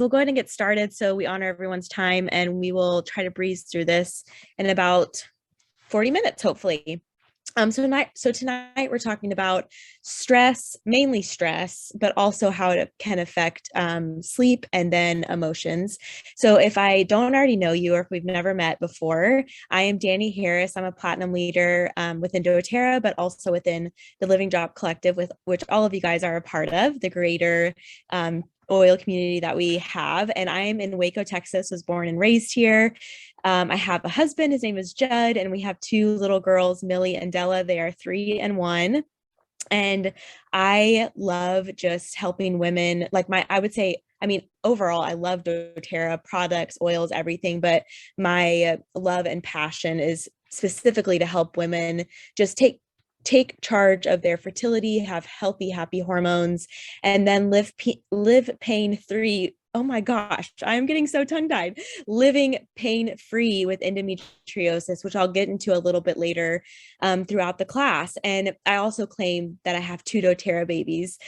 we'll go ahead and get started so we honor everyone's time and we will try to breeze through this in about 40 minutes, hopefully. So tonight we're talking about stress, mainly stress, but also how it can affect sleep and then emotions. So if I don't already know you or if we've never met before, I am Danny Harris. I'm a platinum leader within doTERRA, but also within the Living Drop Collective, with which all of you guys are a part of, the greater oil community that we have. And I'm in Waco, Texas, was born and raised here. I have a husband, his name is Judd, and we have two little girls, Millie and Della. They are 3 and 1. And I love just helping women. I would say, I mean, overall, I love doTERRA products, oils, everything, but my love and passion is specifically to help women just take charge of their fertility, have healthy, happy hormones, and then live pain free. Oh my gosh, I'm getting so tongue tied. Living pain free with endometriosis, which I'll get into a little bit later throughout the class. And I also claim that I have two doTERRA babies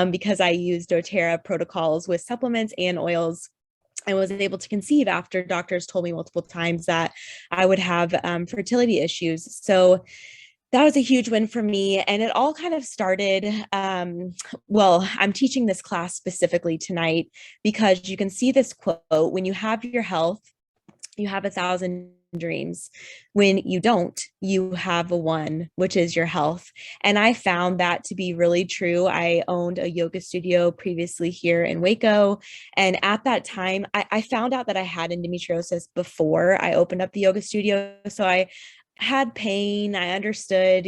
because I use doTERRA protocols with supplements and oils. I was able to conceive after doctors told me multiple times that I would have fertility issues. So that was a huge win for me. And it all kind of started. I'm teaching this class specifically tonight because you can see this quote: when you have your health, you have 1,000 dreams. When you don't, you have one, which is your health. And I found that to be really true. I owned a yoga studio previously here in Waco. And at that time, I found out that I had endometriosis before I opened up the yoga studio. So I had pain. I understood,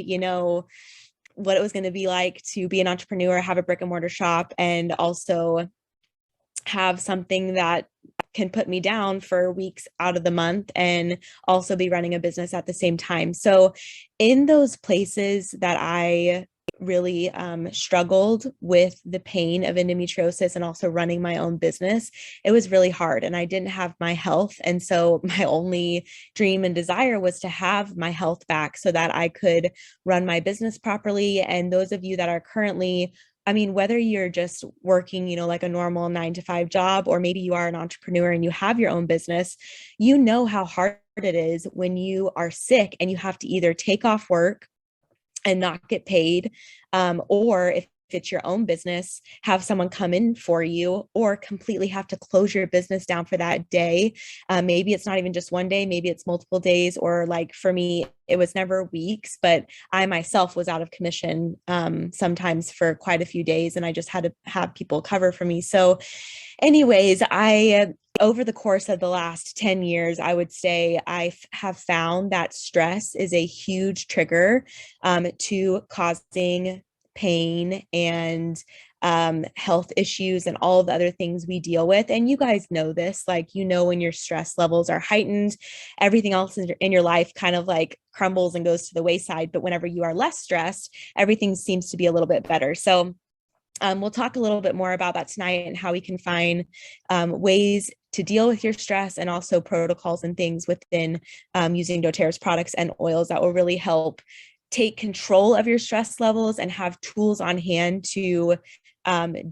what it was going to be like to be an entrepreneur, have a brick and mortar shop, and also have something that can put me down for weeks out of the month and also be running a business at the same time. So in those places that I really struggled with the pain of endometriosis and also running my own business, it was really hard and I didn't have my health. And so my only dream and desire was to have my health back so that I could run my business properly. And those of you that are currently, I mean, whether you're just working, like a normal 9 to 5 job, or maybe you are an entrepreneur and you have your own business, you know how hard it is when you are sick and you have to either take off work and not get paid, or if it's your own business, have someone come in for you, or completely have to close your business down for that day. Maybe it's not even just one day, maybe it's multiple days, or like for me, it was never weeks, but I myself was out of commission sometimes for quite a few days, and I just had to have people cover for me. So anyways, over the course of the last 10 years, I would say I have found that stress is a huge trigger to causing pain and health issues and all of the other things we deal with. And you guys know this, when your stress levels are heightened, everything else in your life kind of like crumbles and goes to the wayside. But whenever you are less stressed, everything seems to be a little bit better. So we'll talk a little bit more about that tonight and how we can find ways to deal with your stress, and also protocols and things within using doTERRA's products and oils that will really help take control of your stress levels and have tools on hand to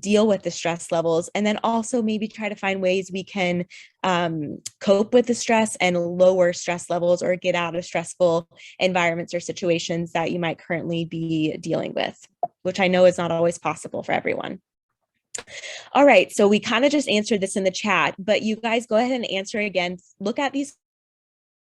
deal with the stress levels. And then also maybe try to find ways we can cope with the stress and lower stress levels, or get out of stressful environments or situations that you might currently be dealing with, which I know is not always possible for everyone. All right, so we kind of just answered this in the chat, but you guys go ahead and answer again. Look at these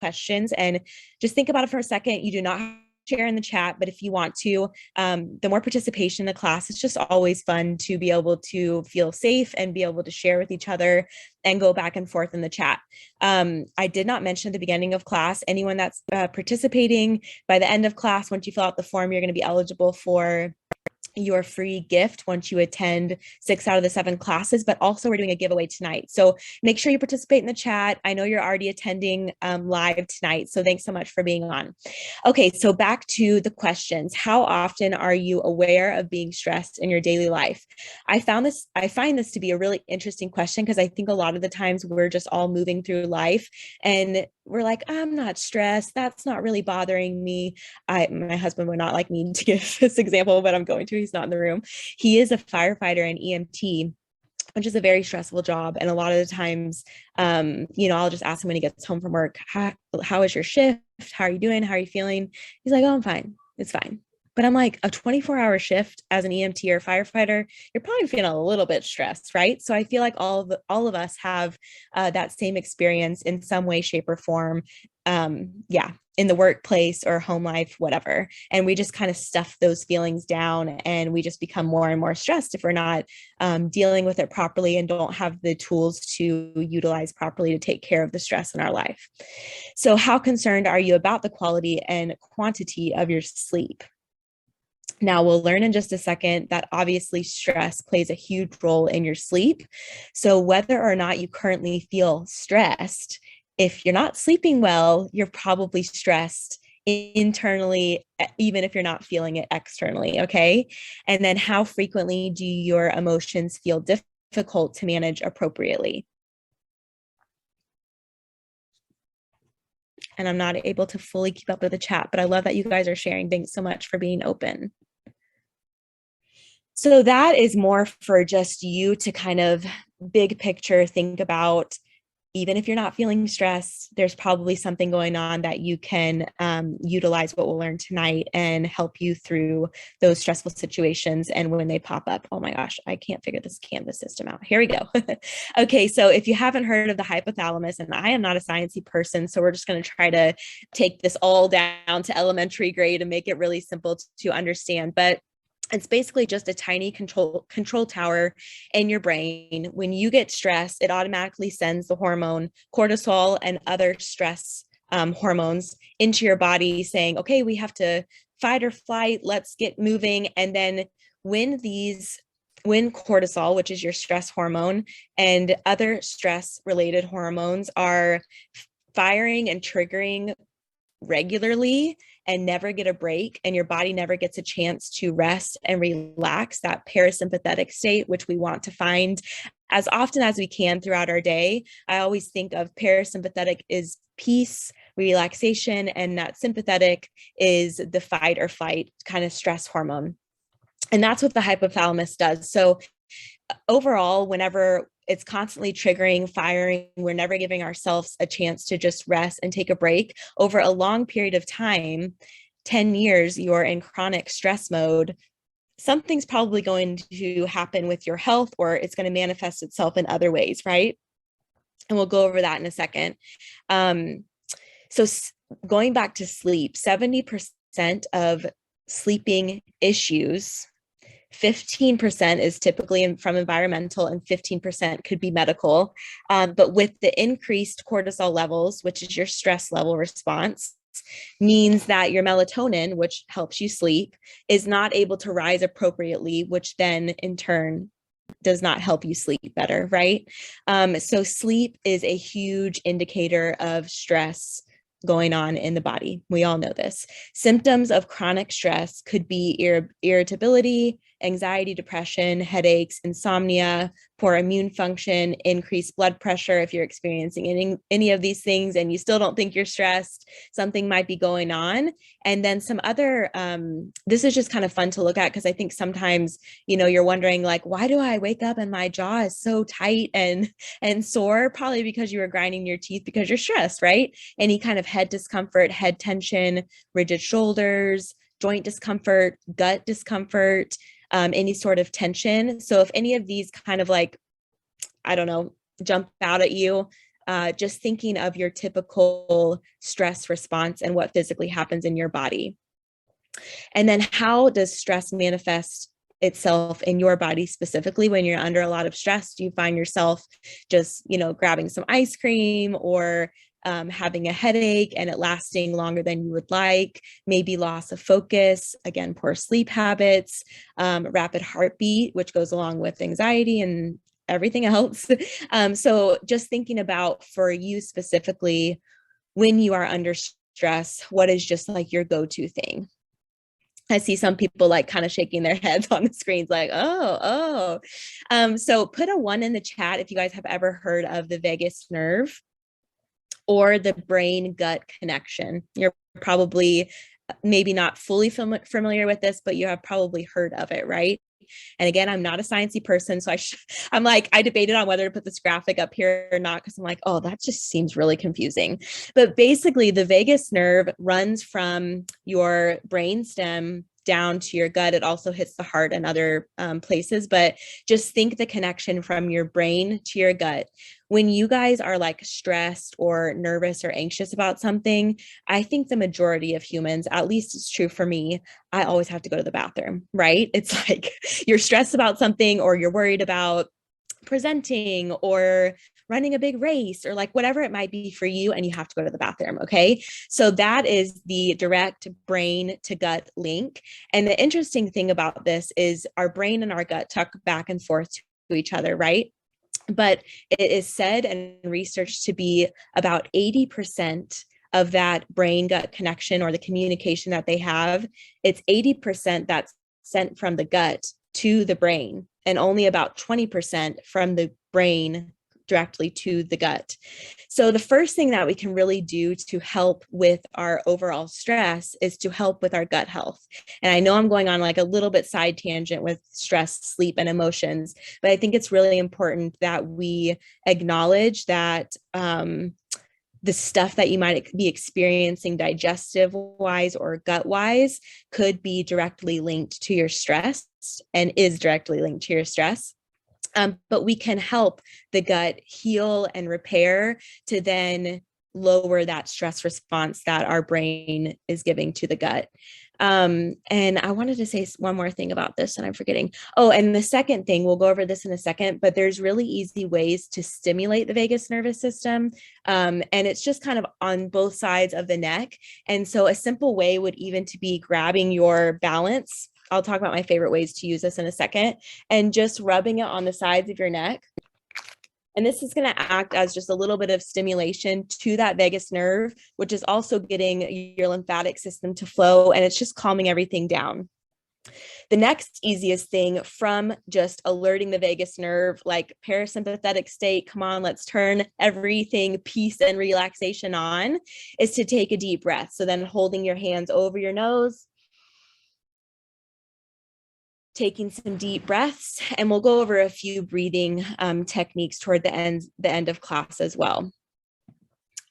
questions and just think about it for a second. You do not have to share in the chat, but if you want to, the more participation in the class, it's just always fun to be able to feel safe and be able to share with each other and go back and forth in the chat. I did not mention at the beginning of class, anyone that's participating, by the end of class, once you fill out the form, you're going to be eligible for your free gift once you attend 6 out of the 7 classes, but also we're doing a giveaway tonight. So make sure you participate in the chat. I know you're already attending live tonight, so thanks so much for being on. Okay, so back to the questions. How often are you aware of being stressed in your daily life? I find this to be a really interesting question because I think a lot of the times we're just all moving through life and we're like, I'm not stressed. That's not really bothering me. My husband would not like me to give this example, but I'm going to. He's not in the room. He is a firefighter and EMT which is a very stressful job. And a lot of the times, I'll just ask him when he gets home from work, how is your shift? How are you doing? How are you feeling? He's like, oh, I'm fine. It's fine. But I'm like, a 24-hour shift as an EMT or firefighter, you're probably feeling a little bit stressed, right? So I feel like all of us have that same experience in some way, shape, or form. In the workplace or home life, whatever. And we just kind of stuff those feelings down, and we just become more and more stressed if we're not dealing with it properly and don't have the tools to utilize properly to take care of the stress in our life. So how concerned are you about the quality and quantity of your sleep? Now, we'll learn in just a second that obviously stress plays a huge role in your sleep. So whether or not you currently feel stressed, if you're not sleeping well, you're probably stressed internally, even if you're not feeling it externally. Okay. And then how frequently do your emotions feel difficult to manage appropriately? And I'm not able to fully keep up with the chat, but I love that you guys are sharing. Thanks so much for being open. So that is more for just you to kind of big picture think about. Even if you're not feeling stressed, there's probably something going on that you can utilize what we'll learn tonight and help you through those stressful situations. And when they pop up, oh my gosh, I can't figure this Canvas system out. Here we go. Okay, so if you haven't heard of the hypothalamus, and I am not a sciencey person, so we're just going to try to take this all down to elementary grade and make it really simple to understand. But it's basically just a tiny control tower in your brain. When you get stressed, it automatically sends the hormone cortisol and other stress hormones into your body saying, okay, we have to fight or flight, let's get moving. And then when cortisol, which is your stress hormone, and other stress related hormones are firing and triggering regularly and never get a break, and your body never gets a chance to rest and relax, that parasympathetic state, which we want to find as often as we can throughout our day. I always think of parasympathetic is peace, relaxation, and that sympathetic is the fight or flight kind of stress hormone. And that's what the hypothalamus does. So overall, whenever it's constantly triggering, firing, we're never giving ourselves a chance to just rest and take a break. Over a long period of time, 10 years, you're in chronic stress mode, something's probably going to happen with your health, or it's going to manifest itself in other ways, right? And we'll go over that in a second. So going back to sleep, 70% of sleeping issues, 15% is typically from environmental and 15% could be medical. But with the increased cortisol levels, which is your stress level response, means that your melatonin, which helps you sleep, is not able to rise appropriately, which then in turn does not help you sleep better, right? So sleep is a huge indicator of stress going on in the body. We all know this. Symptoms of chronic stress could be irritability, anxiety, depression, headaches, insomnia, poor immune function, increased blood pressure. If you're experiencing any of these things and you still don't think you're stressed, something might be going on. And then some other, this is just kind of fun to look at, because I think sometimes, you're wondering like, why do I wake up and my jaw is so tight and sore? Probably because you were grinding your teeth because you're stressed, right? Any kind of head discomfort, head tension, rigid shoulders, joint discomfort, gut discomfort, any sort of tension. So if any of these kind of like, I don't know, jump out at you, just thinking of your typical stress response and what physically happens in your body. And then how does stress manifest itself in your body specifically when you're under a lot of stress? Do you find yourself just, grabbing some ice cream, or having a headache and it lasting longer than you would like, maybe loss of focus, again, poor sleep habits, rapid heartbeat, which goes along with anxiety and everything else. So just thinking about, for you specifically, when you are under stress, what is just like your go-to thing? I see some people like kind of shaking their heads on the screens like, oh. So put a 1 in the chat if you guys have ever heard of the vagus nerve or the brain gut connection. You're probably maybe not fully familiar with this, but you have probably heard of it, right? And again, I'm not a sciencey person, so I'm like, I debated on whether to put this graphic up here or not, because I'm like, oh, that just seems really confusing. But basically, the vagus nerve runs from your brainstem down to your gut. It also hits the heart and other places, but just think the connection from your brain to your gut. When you guys are like stressed or nervous or anxious about something, I think the majority of humans, at least it's true for me, I always have to go to the bathroom, right? It's like you're stressed about something or you're worried about presenting or running a big race or like whatever it might be for you, and you have to go to the bathroom. Okay. So that is the direct brain to gut link. And the interesting thing about this is our brain and our gut talk back and forth to each other, right? But it is said and researched to be about 80% of that brain gut connection or the communication that they have. It's 80% that's sent from the gut to the brain, and only about 20% from the brain directly to the gut. So the first thing that we can really do to help with our overall stress is to help with our gut health. And I know I'm going on like a little bit side tangent with stress, sleep, and emotions, but I think it's really important that we acknowledge that the stuff that you might be experiencing digestive wise or gut wise could be directly linked to your stress and is directly linked to your stress. But we can help the gut heal and repair to then lower that stress response that our brain is giving to the gut. And I wanted to say one more thing about this and I'm forgetting. Oh, and the second thing, we'll go over this in a second, but there's really easy ways to stimulate the vagus nervous system. And it's just kind of on both sides of the neck. And so a simple way would even to be grabbing your balance. I'll talk about my favorite ways to use this in a second, and just rubbing it on the sides of your neck. And this is going to act as just a little bit of stimulation to that vagus nerve, which is also getting your lymphatic system to flow, and it's just calming everything down. The next easiest thing from just alerting the vagus nerve, like parasympathetic state, come on, let's turn everything peace and relaxation on, is to take a deep breath. So then holding your hands over your nose, taking some deep breaths, and we'll go over a few breathing techniques toward the end of class as well.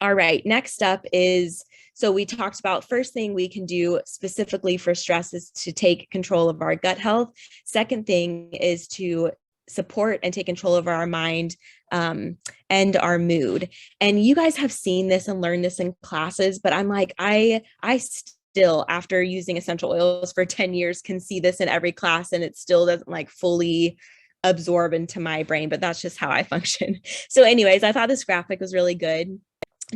All right, next up is, so we talked about first thing we can do specifically for stress is to take control of our gut health. Second thing is to support and take control of our mind and our mood. And you guys have seen this and learned this in classes, but I'm like, I still, after using essential oils for 10 years, can see this in every class, and it still doesn't like fully absorb into my brain, but that's just how I function. So anyways, I thought this graphic was really good.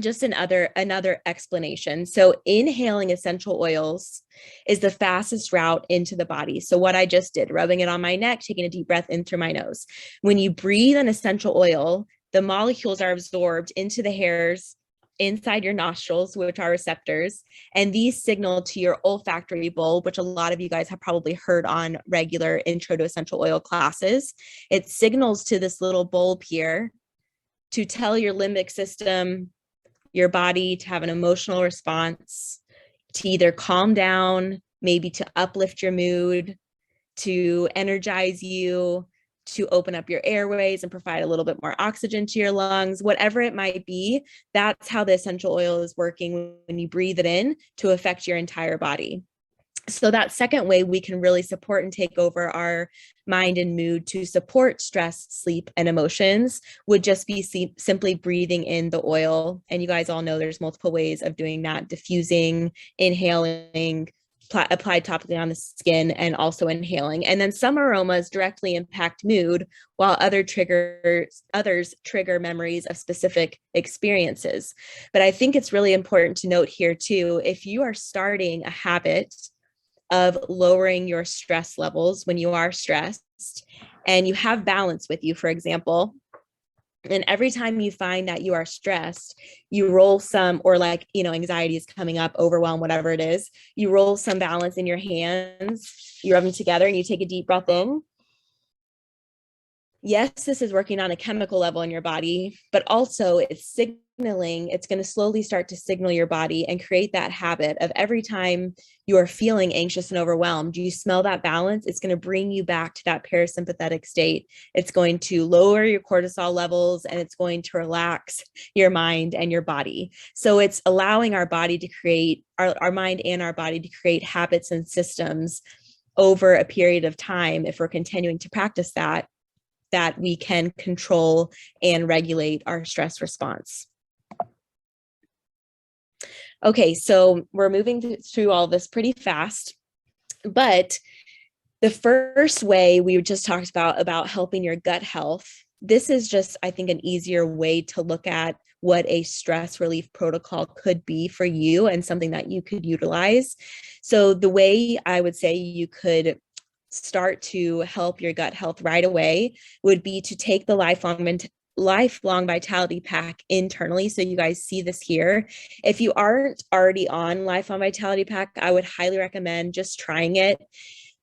Just another explanation. So inhaling essential oils is the fastest route into the body. So what I just did, rubbing it on my neck, taking a deep breath in through my nose. When you breathe an essential oil, the molecules are absorbed into the hairs inside your nostrils, which are receptors, and these signal to your olfactory bulb, which a lot of you guys have probably heard on regular intro to essential oil classes. It signals to this little bulb here to tell your limbic system, your body, to have an emotional response, to either calm down, maybe to uplift your mood, to energize you, to open up your airways and provide a little bit more oxygen to your lungs, whatever it might be. That's how the essential oil is working when you breathe it in to affect your entire body. So that second way we can really support and take over our mind and mood to support stress, sleep, and emotions would just be simply breathing in the oil. And you guys all know there's multiple ways of doing that: diffusing, inhaling, applied topically on the skin, and also inhaling. And then some aromas directly impact mood, while others trigger memories of specific experiences. But I think it's really important to note here too, if you are starting a habit of lowering your stress levels when you are stressed and you have balance with you, for example, and every time you find that you are stressed, you roll some, or like, anxiety is coming up, overwhelm, whatever it is, you roll some balance in your hands, you rub them together, and you take a deep breath in yes, this is working on a chemical level in your body, but also it's signaling, it's going to slowly start to signal your body and create that habit of every time you are feeling anxious and overwhelmed, you smell that balance, it's going to bring you back to that parasympathetic state. It's going to lower your cortisol levels and it's going to relax your mind and your body. So it's allowing our body to create, our mind and our body to create habits and systems over a period of time. If we're continuing to practice that we can control and regulate our stress response. Okay, so we're moving through all this pretty fast, but the first way we just talked about helping your gut health, this is just, I think, an easier way to look at what a stress relief protocol could be for you and something that you could utilize. So the way I would say you could start to help your gut health right away would be to take the lifelong vitality pack internally. So you guys see this here. If you aren't already on lifelong vitality pack, I would highly recommend just trying it.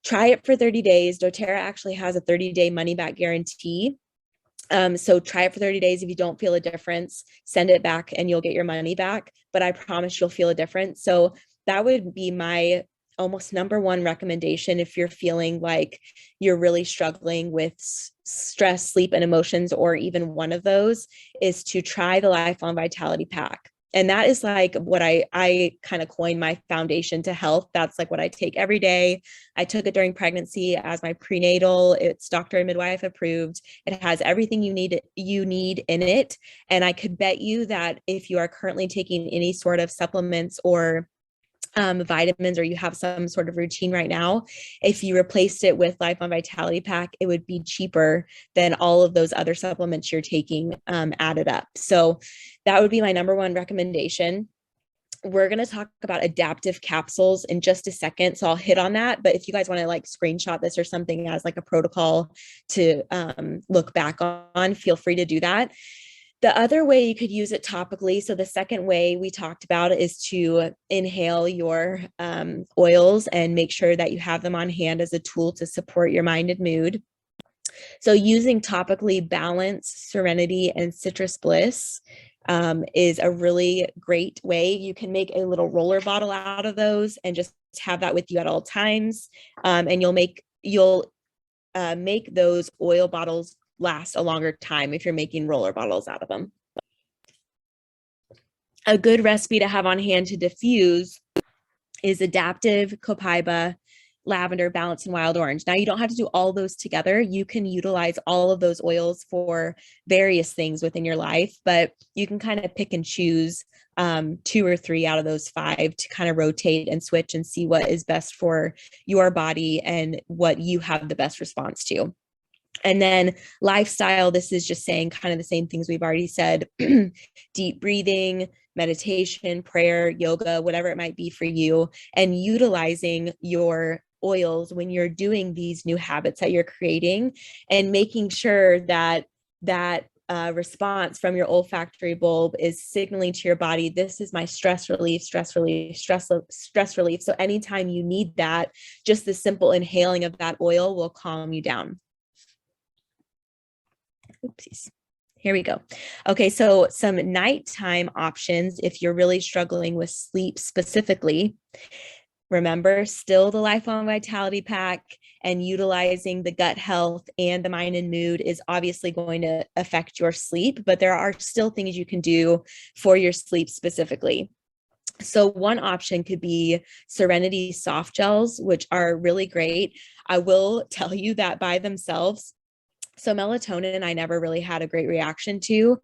Try it for 30 days. doTERRA actually has a 30-day money back guarantee. So try it for 30 days. If you don't feel a difference, send it back and you'll get your money back. But I promise you'll feel a difference. So that would be my almost number one recommendation if you're feeling like you're really struggling with stress, sleep, and emotions, or even one of those, is to try the Lifelong Vitality Pack. And that is like what I kind of coined my foundation to health. That's like what I take every day. I took it during pregnancy as my prenatal. It's doctor and midwife approved. It has everything you need in it. And I could bet you that if you are currently taking any sort of supplements or vitamins, or you have some sort of routine right now, if you replaced it with Lifelong Vitality Pack, it would be cheaper than all of those other supplements you're taking added up. So that would be my number one recommendation. We're going to talk about adaptive capsules in just a second, so I'll hit on that. But if you guys want to like screenshot this or something as like a protocol to look back on, feel free to do that. The other way you could use it topically, so the second way we talked about is to inhale your oils and make sure that you have them on hand as a tool to support your mind and mood. So using topically Balance, Serenity, and Citrus Bliss is a really great way. You can make a little roller bottle out of those and just have that with you at all times. And you'll make those oil bottles last a longer time if you're making roller bottles out of them. A good recipe to have on hand to diffuse is Adaptive, Copaiba, Lavender, Balance, and Wild Orange. Now, you don't have to do all those together. You can utilize all of those oils for various things within your life, but you can kind of pick and choose 2 or 3 out of those 5 to kind of rotate and switch and see what is best for your body and what you have the best response to. And then lifestyle, this is just saying kind of the same things we've already said: deep breathing, meditation, prayer, yoga, whatever it might be for you, and utilizing your oils when you're doing these new habits that you're creating, and making sure that response from your olfactory bulb is signaling to your body, this is my stress relief, stress relief, stress relief. So anytime you need that, just the simple inhaling of that oil will calm you down. Oopsies. Here we go. Okay, so some nighttime options if you're really struggling with sleep specifically. Remember, still the Lifelong Vitality Pack and utilizing the gut health and the mind and mood is obviously going to affect your sleep, but there are still things you can do for your sleep specifically. So one option could be Serenity soft gels, which are really great. I will tell you that by themselves, so melatonin, I never really had a great reaction to.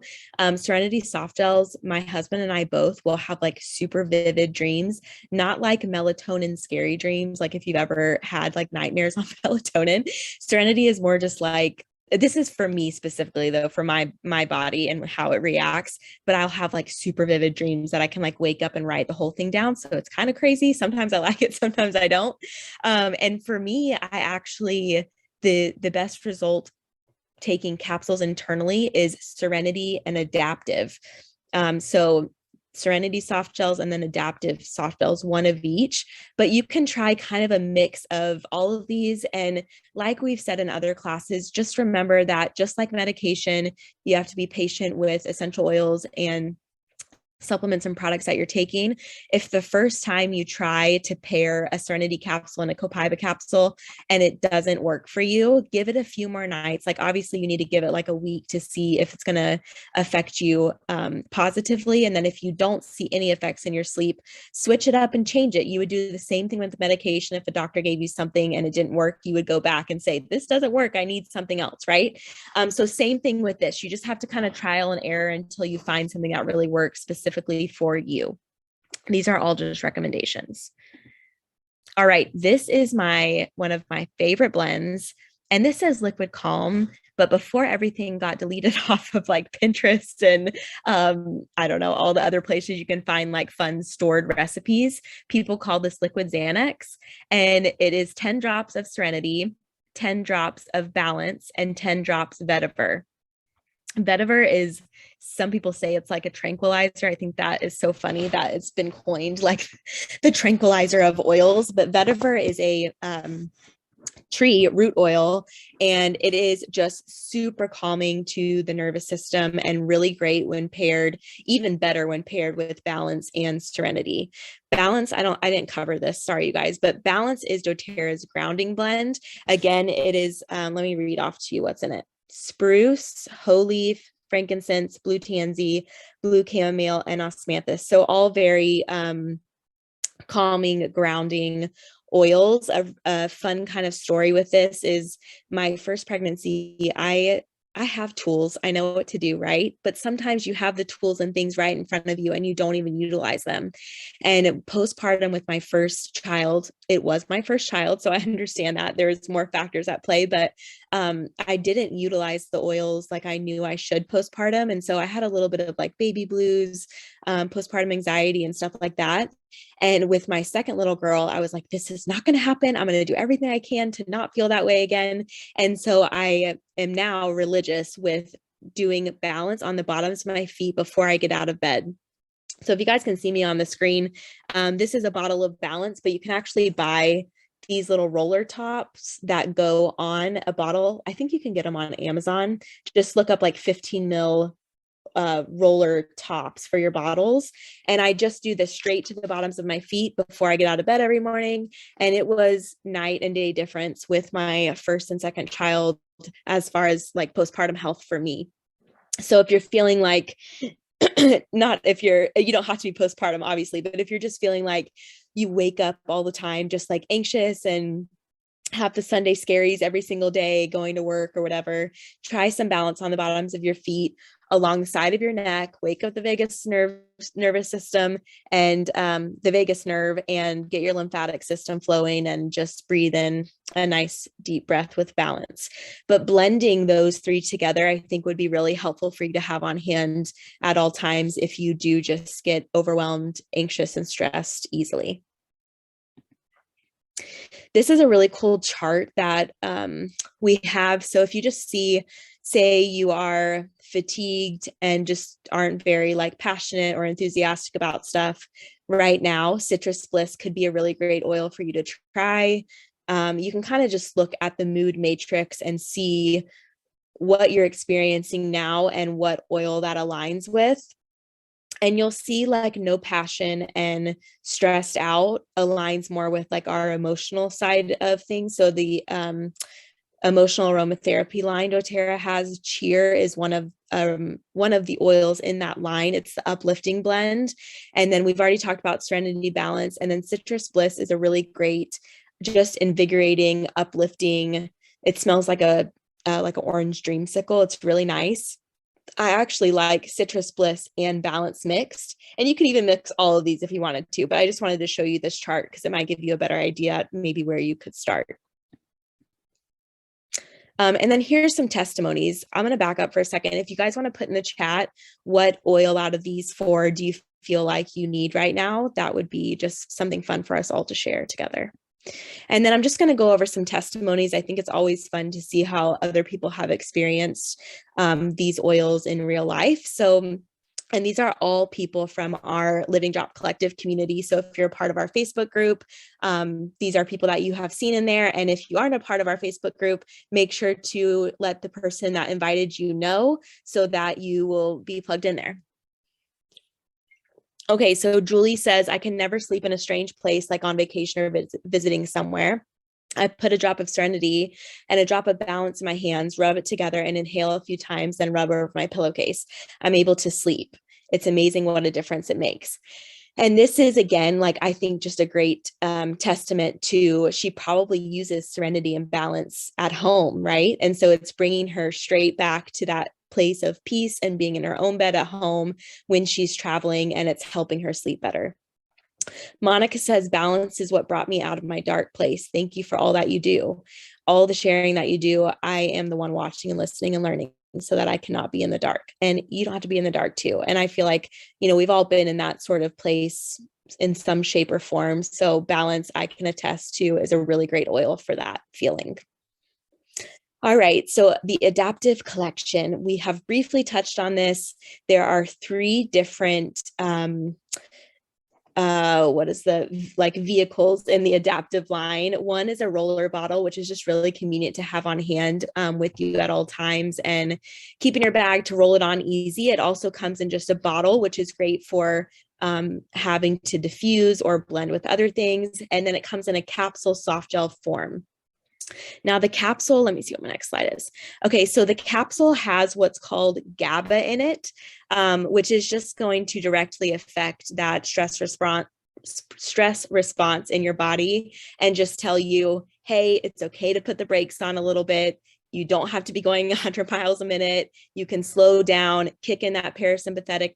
Serenity soft gels, my husband and I both will have like super vivid dreams, not like melatonin scary dreams. Like if you've ever had like nightmares on melatonin, Serenity is more just like, this is for me specifically though, for my body and how it reacts, but I'll have like super vivid dreams that I can like wake up and write the whole thing down. So it's kind of crazy. Sometimes I like it, sometimes I don't. And for me, I actually, the best result taking capsules internally is Serenity and Adaptive. So Serenity soft gels and then adaptive soft gels, one of each. But you can try kind of a mix of all of these. And like we've said in other classes, just remember that just like medication, you have to be patient with essential oils and supplements and products that you're taking. If the first time you try to pair a Serenity capsule and a Copaiba capsule and it doesn't work for you, give it a few more nights. Like obviously you need to give it like a week to see if it's going to affect you positively. And then if you don't see any effects in your sleep, switch it up and change it. You would do the same thing with the medication. If a doctor gave you something and it didn't work, you would go back and say, this doesn't work, I need something else, right? So same thing with this. You just have to kind of trial and error until you find something that really works specifically for you. These are all just recommendations. All right, this is one of my favorite blends, and this says Liquid Calm, but before everything got deleted off of like Pinterest and I don't know, all the other places you can find like fun stored recipes, people call this Liquid Xanax, and it is 10 drops of Serenity, 10 drops of Balance, and 10 drops vetiver. Vetiver is, some people say it's like a tranquilizer. I think that is so funny that it's been coined like the tranquilizer of oils, but vetiver is a tree root oil, and it is just super calming to the nervous system and really great when paired, even better when paired with Balance and Serenity. Balance, I didn't cover this, sorry you guys, but Balance is doTERRA's grounding blend. Again, it is, let me read off to you what's in it. Spruce, hoe leaf, frankincense, blue tansy, blue chamomile, and osmanthus. So all very calming, grounding oils. A fun kind of story with this is my first pregnancy. I have tools. I know what to do, right? But sometimes you have the tools and things right in front of you and you don't even utilize them. And postpartum with my first child, it was my first child, so I understand that there's more factors at play, but I didn't utilize the oils like I knew I should postpartum. And so I had a little bit of like baby blues, postpartum anxiety and stuff like that. And with my second little girl, I was like, this is not going to happen. I'm going to do everything I can to not feel that way again. And so I am now religious with doing Balance on the bottoms of my feet before I get out of bed. So if you guys can see me on the screen, this is a bottle of Balance, but you can actually buy these little roller tops that go on a bottle. I think you can get them on Amazon. Just look up like 15 ml roller tops for your bottles. And I just do this straight to the bottoms of my feet before I get out of bed every morning. And it was night and day difference with my first and second child as far as like postpartum health for me. So if you're feeling like, not if you don't have to be postpartum, obviously, but if you're just feeling like you wake up all the time, just like anxious and have the Sunday scaries every single day going to work or whatever, try some Balance on the bottoms of your feet along the side of your neck, wake up the nervous system and the vagus nerve, and get your lymphatic system flowing, and just breathe in a nice deep breath with Balance. But blending those three together, I think would be really helpful for you to have on hand at all times if you do just get overwhelmed, anxious, and stressed easily. This is a really cool chart that we have. So if you just see, say you are fatigued and just aren't very like passionate or enthusiastic about stuff right now, Citrus Bliss could be a really great oil for you to try. You can kind of just look at the mood matrix and see what you're experiencing now and what oil that aligns with. And you'll see like no passion and stressed out aligns more with like our emotional side of things. So the emotional aromatherapy line doTERRA has, Cheer is one of the oils in that line. It's the uplifting blend. And then we've already talked about Serenity, Balance, and then Citrus Bliss is a really great, just invigorating, uplifting. It smells like an orange dreamsicle. It's really nice. I actually like Citrus Bliss and Balance mixed, and you could even mix all of these if you wanted to, but I just wanted to show you this chart because it might give you a better idea maybe where you could start. And then here's some testimonies. I'm going to back up for a second. If you guys want to put in the chat what oil out of these four do you feel like you need right now, that would be just something fun for us all to share together. And then I'm just going to go over some testimonies. I think it's always fun to see how other people have experienced these oils in real life. So And these are all people from our Living Drop Collective community. So if you're a part of our Facebook group, these are people that you have seen in there. And if you aren't a part of our Facebook group, make sure to let the person that invited you know so that you will be plugged in there. Okay, so Julie says, I can never sleep in a strange place like on vacation or visiting somewhere. I put a drop of Serenity and a drop of Balance in my hands, rub it together and inhale a few times, then rub over my pillowcase. I'm able to sleep. It's amazing what a difference it makes. And this is, again, like, I think just a great testament to, she probably uses Serenity and Balance at home, right? And so it's bringing her straight back to that place of peace and being in her own bed at home when she's traveling, and it's helping her sleep better. Monica says, balance is what brought me out of my dark place. Thank you for all that you do. All the sharing that you do. I am the one watching and listening and learning so that I cannot be in the dark. And you don't have to be in the dark too. And I feel like, we've all been in that sort of place in some shape or form. So balance, I can attest to, is a really great oil for that feeling. All right, so the Adaptive Collection, we have briefly touched on this. There are 3 different vehicles in the Adaptive line. One is a roller bottle, which is just really convenient to have on hand with you at all times and keeping your bag to roll it on easy. It also comes in just a bottle, which is great for having to diffuse or blend with other things. And then it comes in a capsule soft gel form. Now the capsule, let me see what my next slide is. Okay, so the capsule has what's called GABA in it, which is just going to directly affect that stress response in your body and just tell you, hey, it's okay to put the brakes on a little bit. You don't have to be going 100 miles a minute. You can slow down, kick in that parasympathetic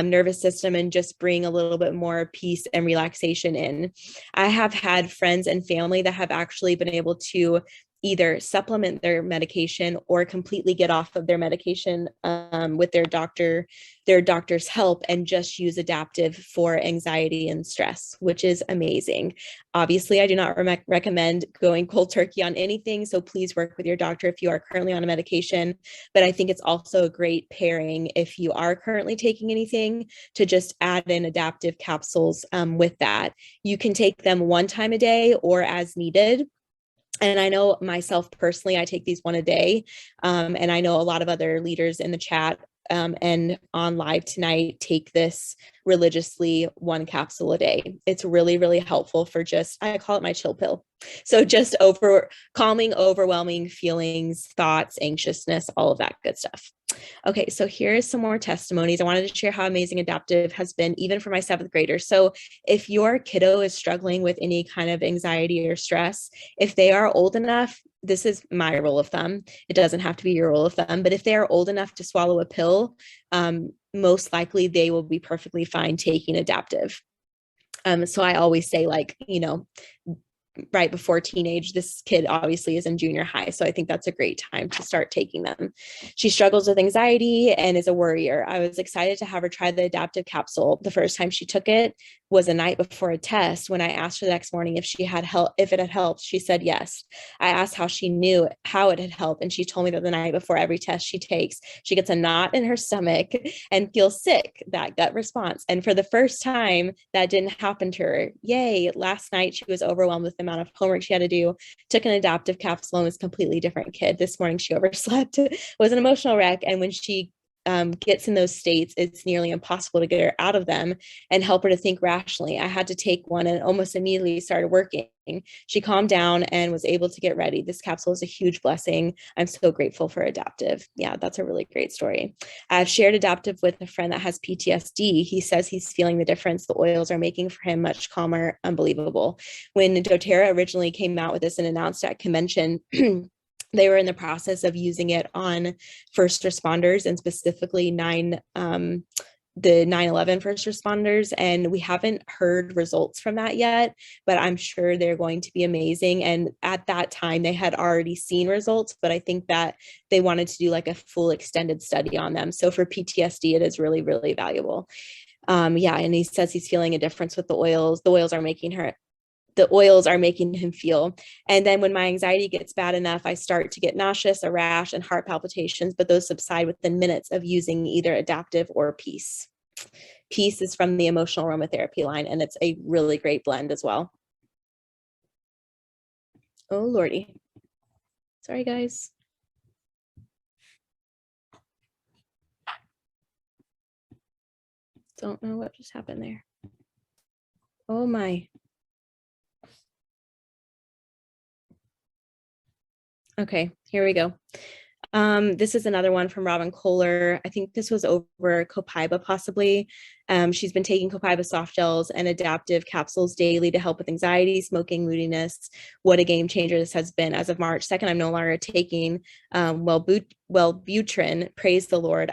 nervous system and just bring a little bit more peace and relaxation in. I have had friends and family that have actually been able to either supplement their medication or completely get off of their medication with their doctor's help and just use Adaptive for anxiety and stress, which is amazing. Obviously, I do not recommend going cold turkey on anything, so please work with your doctor if you are currently on a medication. But I think it's also a great pairing if you are currently taking anything to just add in Adaptive capsules with that. You can take them one time a day or as needed. And I know myself personally, I take these one a day. And I know a lot of other leaders in the chat and on live tonight take this religiously, 1 capsule a day. It's really, really helpful for just, I call it my chill pill. So just calming, overwhelming feelings, thoughts, anxiousness, all of that good stuff. Okay, so here's some more testimonies. I wanted to share how amazing Adaptive has been, even for my 7th graders. So if your kiddo is struggling with any kind of anxiety or stress, if they are old enough, this is my rule of thumb. It doesn't have to be your rule of thumb, but if they are old enough to swallow a pill, most likely they will be perfectly fine taking Adaptive. So I always say, like, right before teenage, this kid obviously is in junior high. So I think that's a great time to start taking them. She struggles with anxiety and is a worrier. I was excited to have her try the Adaptive capsule. The first time she took it was a night before a test. When I asked her the next morning if it had helped, she said yes. I asked how she knew how it had helped, and she told me that the night before every test she takes, she gets a knot in her stomach and feels sick, that gut response. And for the first time, that didn't happen to her. Yay. Last night, she was overwhelmed with the amount of homework she had to do, took an Adaptive capsule and was a completely different kid. This morning, she overslept, was an emotional wreck. And when she gets in those states, it's nearly impossible to get her out of them and help her to think rationally. I had to take one and almost immediately started working. She calmed down and was able to get ready. This capsule is a huge blessing. I'm so grateful for Adaptive. Yeah, that's a really great story. I've shared Adaptive with a friend that has PTSD. He says he's feeling the difference the oils are making for him, much calmer, unbelievable. When doTERRA originally came out with this and announced at convention, they were in the process of using it on first responders and specifically the 9/11 first responders. And we haven't heard results from that yet, but I'm sure they're going to be amazing. And at that time, they had already seen results, but I think that they wanted to do like a full extended study on them. So for PTSD, it is really, really valuable. Yeah, and he says he's feeling a difference with the oils. The oils are making the oils are making him feel. And then when my anxiety gets bad enough, I start to get nauseous, a rash, and heart palpitations, but those subside within minutes of using either Adaptiv or Peace. Peace is from the emotional aromatherapy line, and it's a really great blend as well. Oh, Lordy. Sorry, guys. Don't know what just happened there. Oh my. Okay, here we go. This is another one from Robin Kohler. I think this was over Copaiba possibly. She's been taking Copaiba soft gels and Adaptiv capsules daily to help with anxiety, smoking, moodiness. What a game changer this has been. As of March 2nd, I'm no longer taking Wellbutrin. Praise the Lord.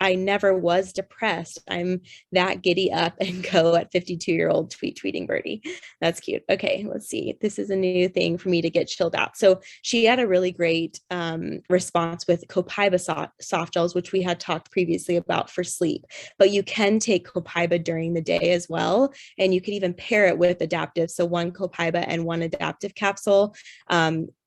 I never was depressed. I'm that giddy up and go at 52-year-old tweeting Birdie. That's cute. Okay, let's see. This is a new thing for me to get chilled out. So she had a really great response with Copaiba soft gels, which we had talked previously about for sleep. But you can take Copaiba during the day as well. And you could even pair it with Adaptiv. So one Copaiba and one Adaptiv capsule.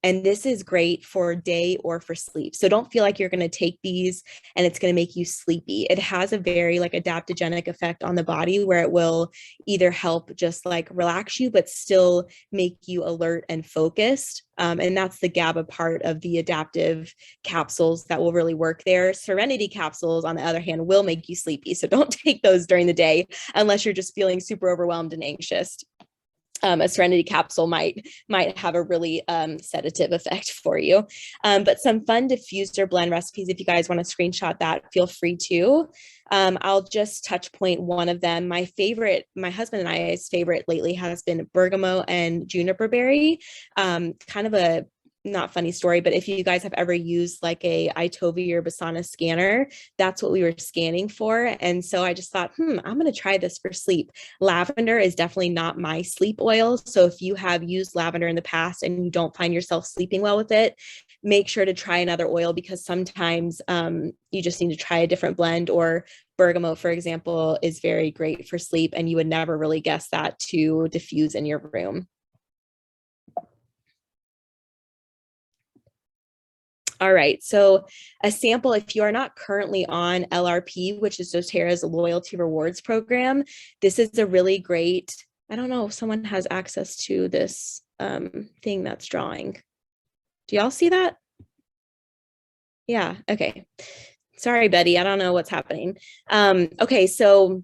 And this is great for day or for sleep. So don't feel like you're going to take these and it's going to make you sleepy. It has a very like adaptogenic effect on the body where it will either help just like relax you, but still make you alert and focused. And that's the GABA part of the Adaptiv capsules that will really work there. Serenity capsules, on the other hand, will make you sleepy. So don't take those during the day unless you're just feeling super overwhelmed and anxious. A Serenity capsule might have a really sedative effect for you. But some fun diffuser blend recipes, if you guys want to screenshot that, feel free to. I'll just touch point one of them. My husband and I's favorite lately has been bergamot and juniper berry. Kind of a not funny story, but if you guys have ever used like a Itovia or Basana scanner, that's what we were scanning for. And so I just thought, I'm going to try this for sleep. Lavender is definitely not my sleep oil. So if you have used lavender in the past and you don't find yourself sleeping well with it, make sure to try another oil, because sometimes you just need to try a different blend. Or bergamot, for example, is very great for sleep, and you would never really guess that to diffuse in your room. All right, so a sample, if you are not currently on LRP, which is doTERRA's loyalty rewards program, this is a really great, I don't know if someone has access to this thing that's drawing. Do y'all see that? Yeah, okay. Sorry, Betty, I don't know what's happening. Okay, so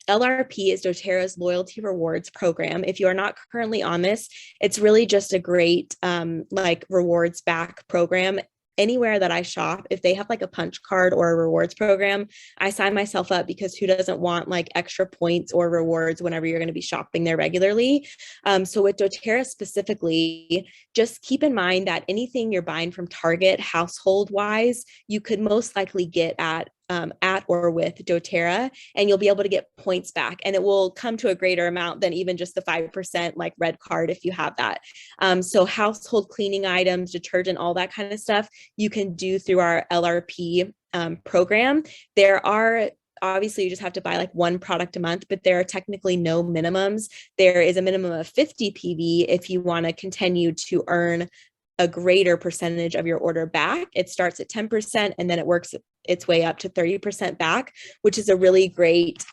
LRP is doTERRA's loyalty rewards program. If you are not currently on this, it's really just a great like rewards back program. Anywhere that I shop, if they have like a punch card or a rewards program, I sign myself up, because who doesn't want like extra points or rewards whenever you're going to be shopping there regularly? So with doTERRA specifically, just keep in mind that anything you're buying from Target household wise, you could most likely get at or with doTERRA, and you'll be able to get points back, and it will come to a greater amount than even just the 5% like red card if you have that. So household cleaning items, detergent, all that kind of stuff, you can do through our LRP program. There are obviously you just have to buy like one product a month, but there are technically no minimums. There is a minimum of 50 PV if you want to continue to earn a greater percentage of your order back. It starts at 10% and then it works its way up to 30% back, which is a really great,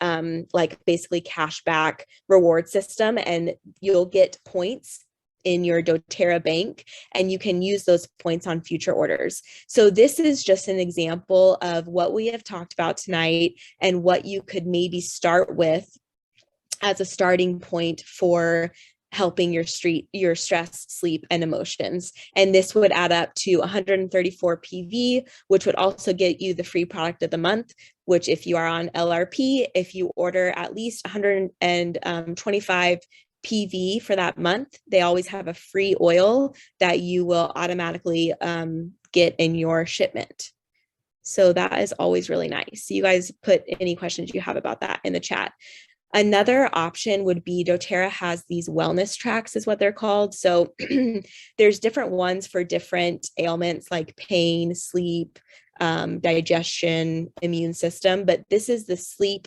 like basically cash back reward system. And you'll get points in your doTERRA bank, and you can use those points on future orders. So this is just an example of what we have talked about tonight and what you could maybe start with as a starting point for helping your stress, sleep, and emotions. And this would add up to 134 PV, which would also get you the free product of the month, which if you are on LRP, if you order at least 125 PV for that month, they always have a free oil that you will automatically get in your shipment. So that is always really nice. So you guys put any questions you have about that in the chat. Another option would be doTERRA has these wellness tracks, is what they're called. So there's different ones for different ailments like pain, sleep, digestion, immune system, but this is the sleep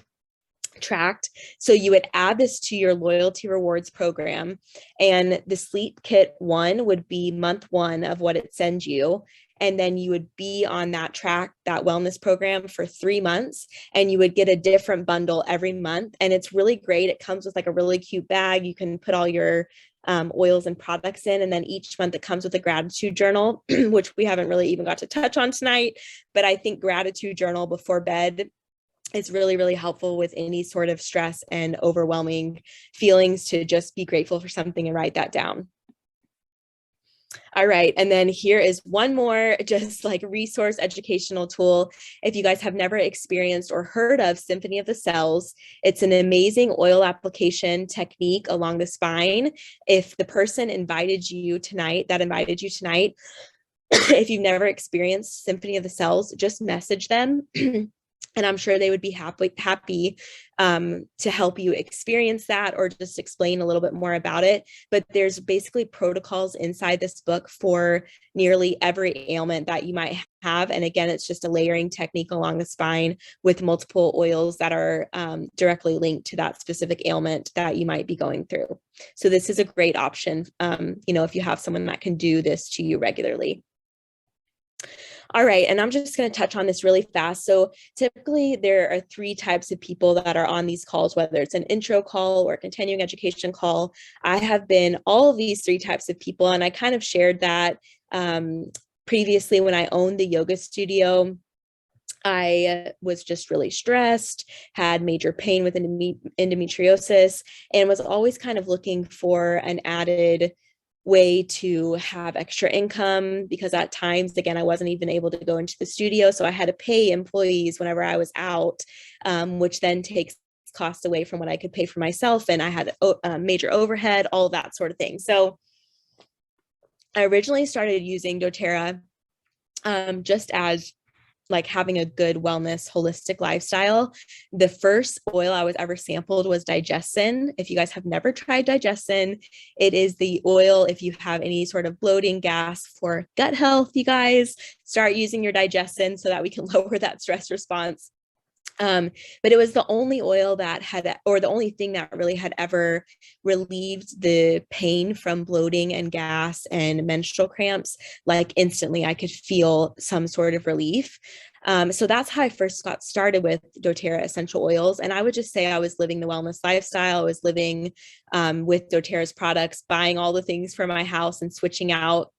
tracked. So you would add this to your loyalty rewards program, and the sleep kit one would be month one of what it sends you. And then you would be on that track, that wellness program for 3 months, and you would get a different bundle every month. And it's really great. It comes with like a really cute bag. You can put all your oils and products in. And then each month it comes with a gratitude journal, which we haven't really even got to touch on tonight. But I think gratitude journal before bed, it's really, really helpful with any sort of stress and overwhelming feelings to just be grateful for something and write that down. All right. And then here is one more just like resource educational tool. If you guys have never experienced or heard of Symphony of the Cells, it's an amazing oil application technique along the spine. If the person invited you tonight, if you've never experienced Symphony of the Cells, just message them. And I'm sure they would be happy to help you experience that or just explain a little bit more about it. But there's basically protocols inside this book for nearly every ailment that you might have. And again, it's just a layering technique along the spine with multiple oils that are directly linked to that specific ailment that you might be going through. So this is a great option, if you have someone that can do this to you regularly. All right, and I'm just going to touch on this really fast. So typically there are 3 types of people that are on these calls, whether it's an intro call or a continuing education call. I have been all of these 3 types of people, and I kind of shared that previously when I owned the yoga studio. I was just really stressed, had major pain with endometriosis, and was always kind of looking for an added way to have extra income, because at times, again, I wasn't even able to go into the studio. So I had to pay employees whenever I was out, which then takes costs away from what I could pay for myself. And I had major overhead, all that sort of thing. So I originally started using doTERRA just as like having a good wellness holistic lifestyle. The first oil I was ever sampled was Digestin. If you guys have never tried Digestin, it is the oil if you have any sort of bloating, gas, for gut health. You guys start using your Digestin so that we can lower that stress response. But it was the only oil that had, or the only thing that really had ever relieved the pain from bloating and gas and menstrual cramps. Like instantly I could feel some sort of relief. So that's how I first got started with doTERRA essential oils. And I would just say I was living the wellness lifestyle. I was living with doTERRA's products, buying all the things for my house and switching out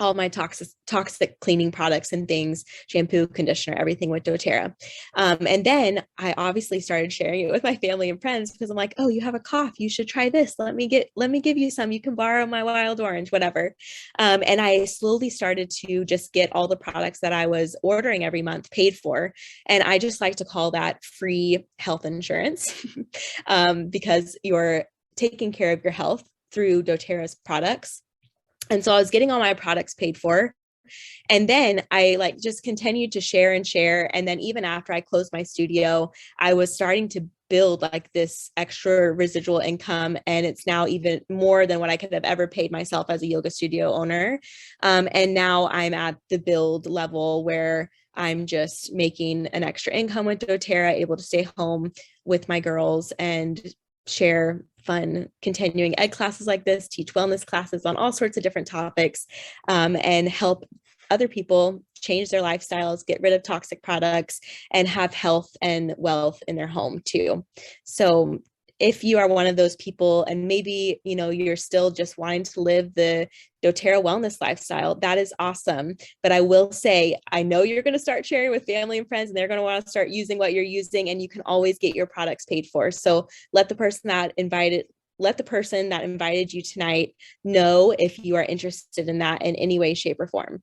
all my toxic cleaning products and things, shampoo, conditioner, everything with doTERRA. And then I obviously started sharing it with my family and friends, because I'm like, oh, you have a cough, you should try this. Let me give you some. You can borrow my wild orange, whatever. And I slowly started to just get all the products that I was ordering every month paid for. And I just like to call that free health insurance, because you're taking care of your health through doTERRA's products. And so I was getting all my products paid for. And then I just continued to share and share. And then even after I closed my studio, I was starting to build like this extra residual income. And it's now even more than what I could have ever paid myself as a yoga studio owner. And now I'm at the build level where I'm just making an extra income with doTERRA, able to stay home with my girls and share fun continuing ed classes like this, teach wellness classes on all sorts of different topics, and help other people change their lifestyles, get rid of toxic products, and have health and wealth in their home too. So if you are one of those people and maybe, you're still just wanting to live the doTERRA wellness lifestyle, that is awesome. But I will say, I know you're going to start sharing with family and friends, and they're going to want to start using what you're using, and you can always get your products paid for. So let the person that invited you tonight know if you are interested in that in any way, shape, or form.